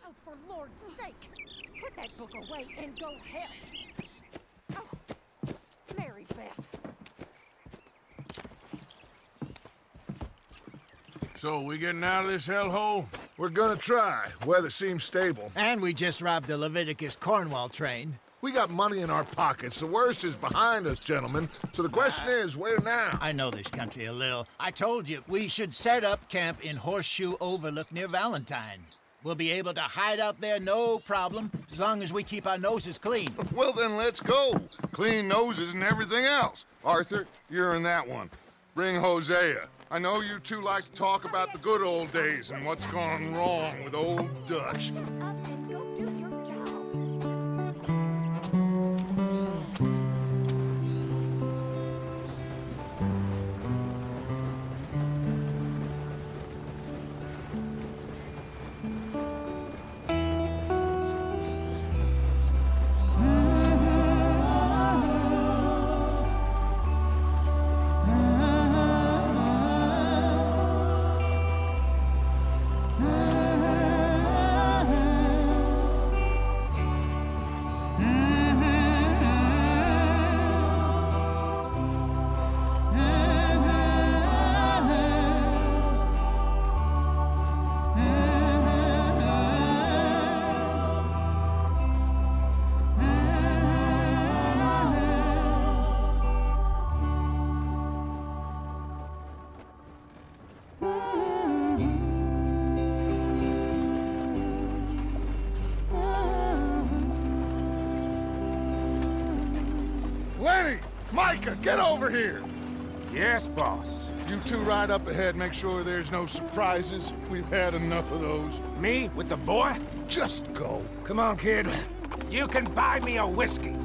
Oh, for Lord's sake! Put that book away and go help! Oh, Mary Beth. So, we getting out of this hellhole? We're gonna try. Weather seems stable. And we just robbed the Leviticus Cornwall train. We got money in our pockets. The worst is behind us, gentlemen. So the question is, where now? I know this country a little. I told you, we should set up camp in Horseshoe Overlook near Valentine. We'll be able to hide out there, no problem, as long as we keep our noses clean. Well, then let's go. Clean noses and everything else. Arthur, you're in that one. Bring Hosea. I know you two like to talk about the good old days and what's gone wrong with old Dutch. Shut up and go do your job. Lenny! Micah, get over here! Yes, boss. You two ride up ahead, make sure there's no surprises. We've had enough of those. Me with the boy? Just go. Come on, kid. You can buy me a whiskey.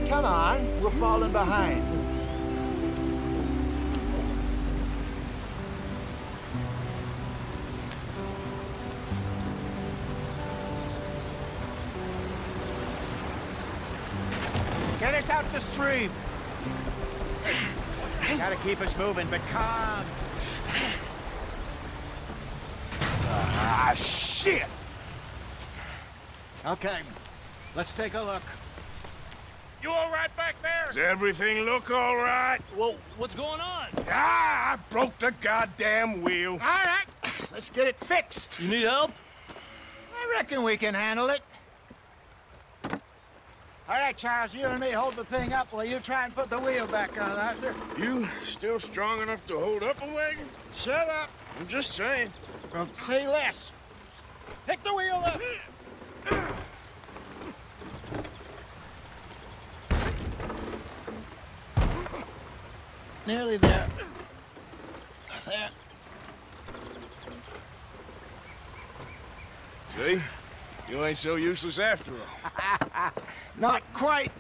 Come on, we're falling behind. Get us out the stream. Gotta keep us moving, but calm. Ah, shit! Okay, let's take a look. You all right back there? Does everything look all right? Well, what's going on? Ah, I broke the goddamn wheel. All right, let's get it fixed. You need help? I reckon we can handle it. All right, Charles, you and me hold the thing up while you try and put the wheel back on, Arthur. You still strong enough to hold up a wagon? Shut up. I'm just saying. Well, say less. Pick the wheel up. Nearly there. There. See? You ain't so useless after all. Not quite.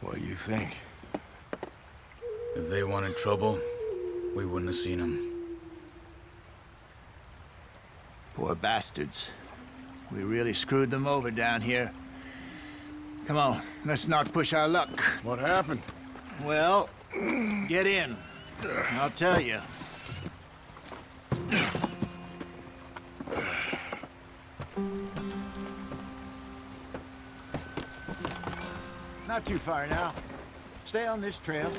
What do you think? If they wanted trouble, we wouldn't have seen them. Poor bastards. We really screwed them over down here. Come on, let's not push our luck. What happened? Well, get in. I'll tell you. Not too far now. Stay on this trail.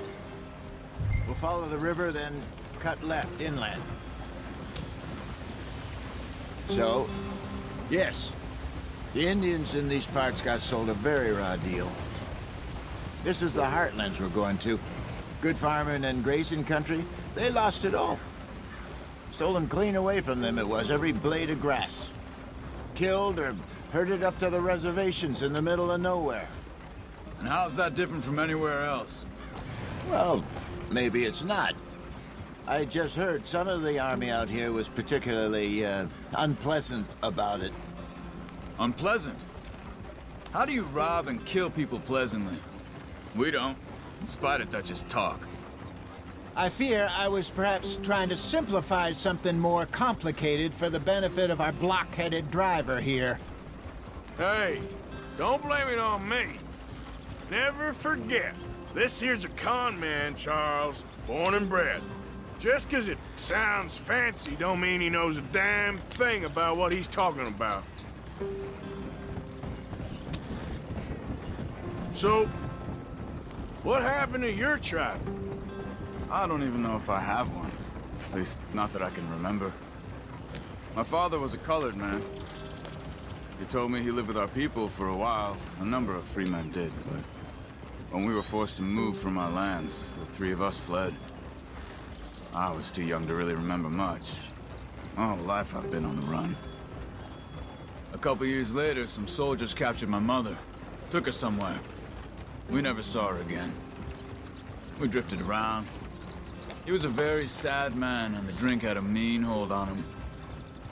We'll follow the river, then cut left inland. So, yes, the Indians in these parts got sold a very raw deal. This is the heartlands we're going to. Good farming and grazing country, they lost it all. Stolen clean away from them it was, every blade of grass. Killed or herded up to the reservations in the middle of nowhere. And how's that different from anywhere else? Well, maybe it's not. I just heard some of the army out here was particularly, unpleasant about it. Unpleasant? How do you rob and kill people pleasantly? We don't, in spite of Dutch's talk. I fear I was perhaps trying to simplify something more complicated for the benefit of our block-headed driver here. Hey, don't blame it on me. Never forget, this here's a con man, Charles, born and bred. Just 'cause it sounds fancy don't mean he knows a damn thing about what he's talking about. So, what happened to your tribe? I don't even know if I have one. At least, not that I can remember. My father was a colored man. He told me he lived with our people for a while. A number of free men did, but when we were forced to move from our lands, the three of us fled. I was too young to really remember much. My whole life I've been on the run. A couple years later, some soldiers captured my mother. Took her somewhere. We never saw her again. We drifted around. He was a very sad man, and the drink had a mean hold on him.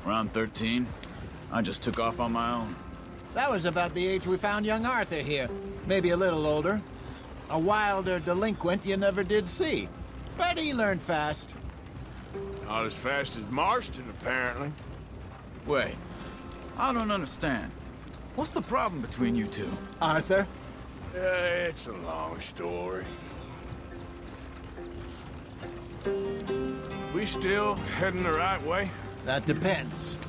Around 13, I just took off on my own. That was about the age we found young Arthur here. Maybe a little older. A wilder delinquent you never did see. But he learned fast. Not as fast as Marston, apparently. Wait, I don't understand. What's the problem between you two? Arthur? It's a long story. We still heading the right way? That depends.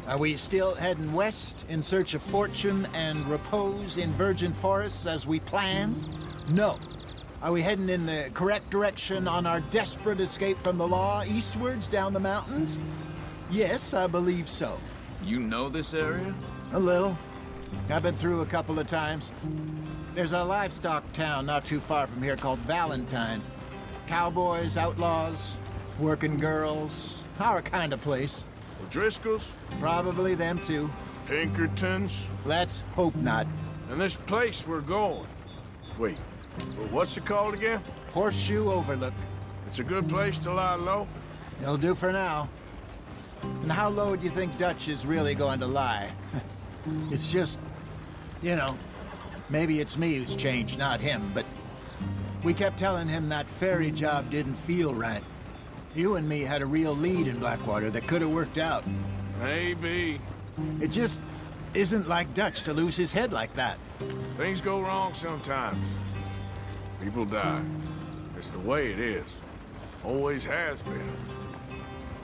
Are we still heading west in search of fortune and repose in virgin forests as we planned? No. Are we heading in the correct direction on our desperate escape from the law eastwards down the mountains? Yes, I believe so. You know this area? A little. I've been through a couple of times. There's a livestock town not too far from here called Valentine. Cowboys, outlaws, working girls, our kind of place. O'Driscoll's? Probably them too. Pinkertons? Let's hope not. And this place we're going. Wait, what's it called again? Horseshoe Overlook. It's a good place to lie low? It'll do for now. And how low do you think Dutch is really going to lie? It's just, you know, maybe it's me who's changed, not him, but we kept telling him that ferry job didn't feel right. You and me had a real lead in Blackwater that could have worked out. Maybe. It just isn't like Dutch to lose his head like that. Things go wrong sometimes. People die. It's the way it is. Always has been.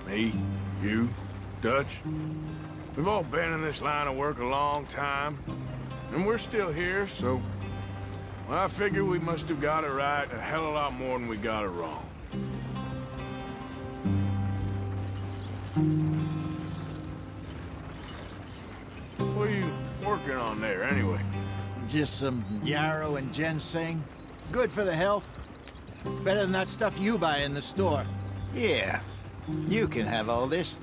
Me, you, Dutch. We've all been in this line of work a long time. And we're still here, so... well, I figure we must have got it right a hell of a lot more than we got it wrong. What are you working on there, anyway? Just some yarrow and ginseng. Good for the health. Better than that stuff you buy in the store. Yeah, you can have all this.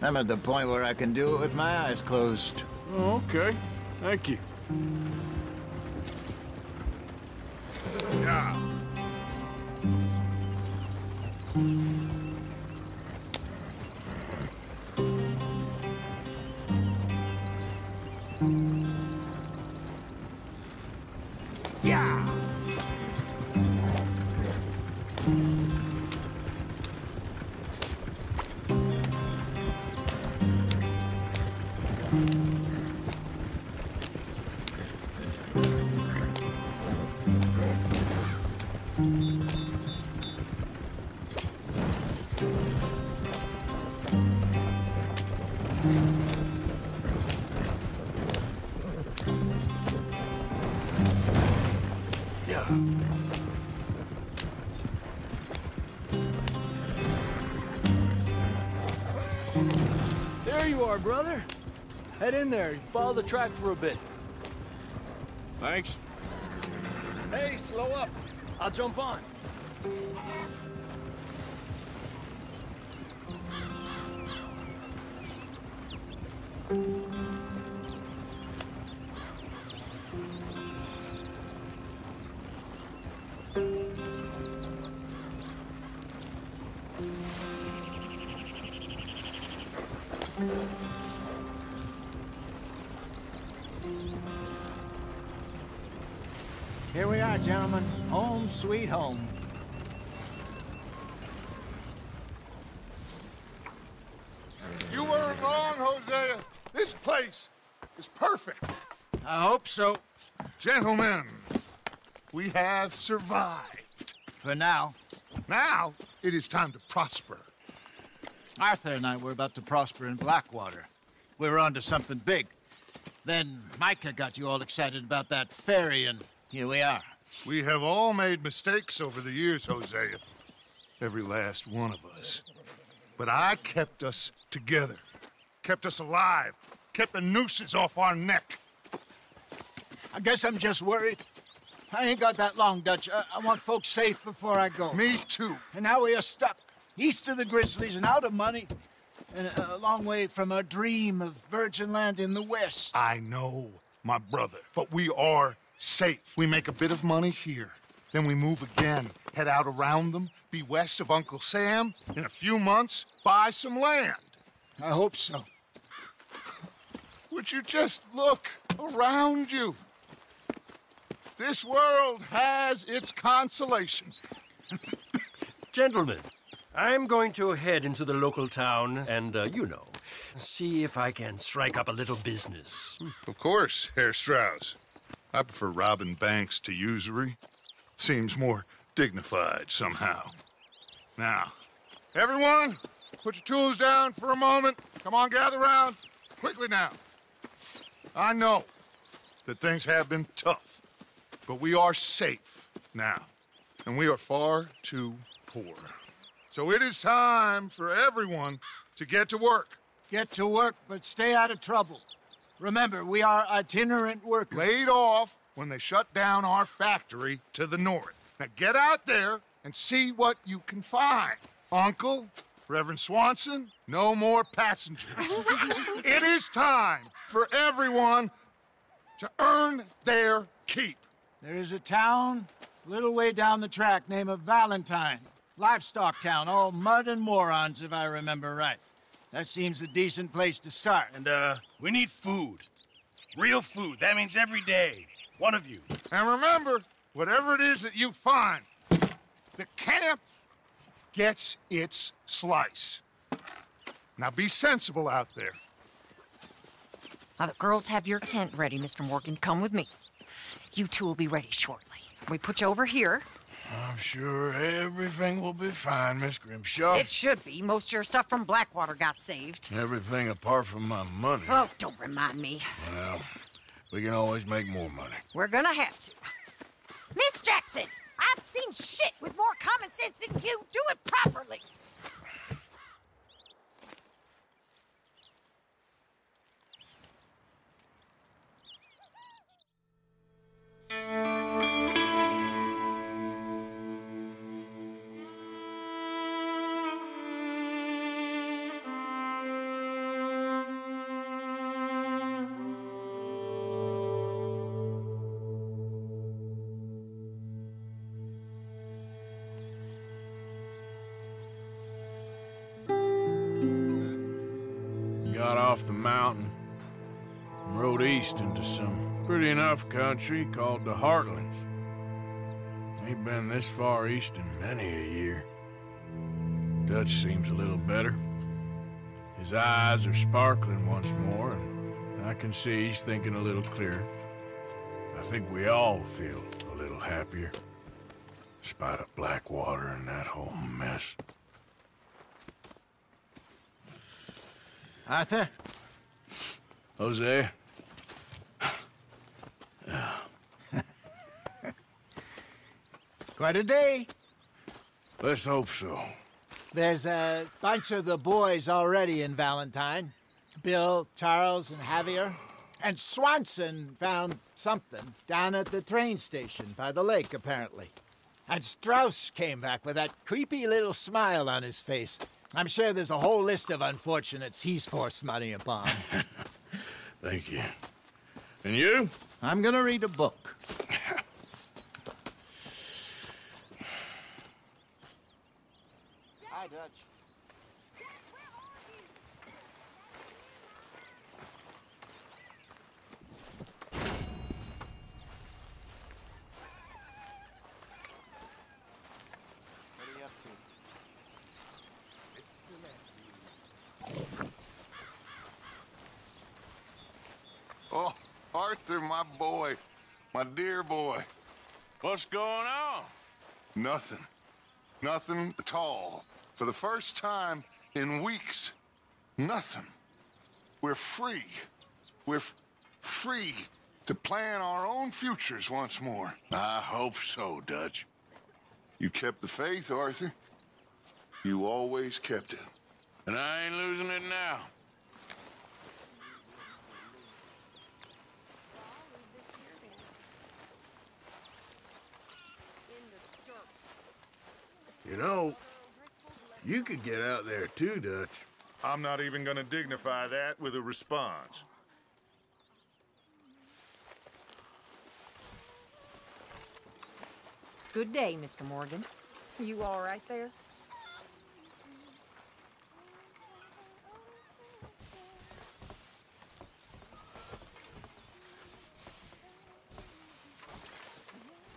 I'm at the point where I can do it with my eyes closed. Oh, okay. Thank you. Yeah. Yeah. There you are, brother. Head in there. Follow the track for a bit. Thanks. Hey, slow up. I'll jump on. Here we are, gentlemen. Home sweet home. You weren't wrong, Hosea. This place is perfect. I hope so. Gentlemen, we have survived. For now. Now, it is time to prosper. Arthur and I were about to prosper in Blackwater. We were onto something big. Then Micah got you all excited about that ferry, and here we are. We have all made mistakes over the years, Hosea. Every last one of us. But I kept us together. Kept us alive. Kept the nooses off our neck. I guess I'm just worried. I ain't got that long, Dutch. I want folks safe before I go. Me too. And now we are stuck, east of the Grizzlies and out of money, and a long way from our dream of virgin land in the west. I know, my brother, but we are safe. We make a bit of money here. Then we move again, head out around them, be west of Uncle Sam. In a few months, buy some land. I hope so. Would you just look around you? This world has its consolations. Gentlemen, I'm going to head into the local town and, see if I can strike up a little business. Of course, Herr Strauss. I prefer robbing banks to usury. Seems more dignified somehow. Now, everyone, put your tools down for a moment. Come on, gather round. Quickly now. I know that things have been tough, but we are safe now, and we are far too poor. So it is time for everyone to get to work. Get to work, but stay out of trouble. Remember, we are itinerant workers. Laid off when they shut down our factory to the north. Now get out there and see what you can find. Uncle, Reverend Swanson, no more passengers. It is time for everyone to earn their keep. There is a town a little way down the track named Valentine. Livestock town, all mud and morons, if I remember right. That seems a decent place to start. And, we need food. Real food. That means every day. One of you. And remember, whatever it is that you find, the camp gets its slice. Now be sensible out there. Now, the girls have your tent ready, Mr. Morgan. Come with me. You two will be ready shortly. We put you over here. I'm sure everything will be fine, Miss Grimshaw. It should be. Most of your stuff from Blackwater got saved. Everything apart from my money. Oh, don't remind me. Well, we can always make more money. We're gonna have to. Miss Jackson, I've seen shit with more common sense than you. Do it properly. Got off the mountain and rode east into some pretty enough country called the Heartlands. Ain't been this far east in many a year. Dutch seems a little better. His eyes are sparkling once more, and I can see he's thinking a little clearer. I think we all feel a little happier, despite of Blackwater and that whole mess. Arthur? Jose? Quite a day. Let's hope so. There's a bunch of the boys already in Valentine. Bill, Charles, and Javier. And Swanson found something down at the train station by the lake, apparently. And Strauss came back with that creepy little smile on his face. I'm sure there's a whole list of unfortunates he's forced money upon. Thank you. And you? I'm gonna read a book. Hi, Dutch. What are you up to? Oh, Arthur, my boy. My dear boy. What's going on? Nothing. Nothing at all. For the first time in weeks, nothing. We're free. We're free to plan our own futures once more. I hope so, Dutch. You kept the faith, Arthur. You always kept it. And I ain't losing it now. You know, you could get out there too, Dutch. I'm not even gonna dignify that with a response. Good day, Mr. Morgan. You all right there?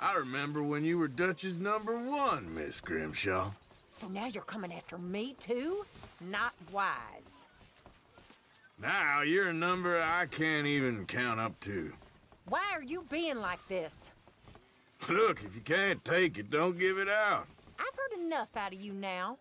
I remember when you were Dutch's #1, Miss Grimshaw. So now you're coming after me, too? Not wise. Now you're a number I can't even count up to. Why are you being like this? Look, if you can't take it, don't give it out. I've heard enough out of you now.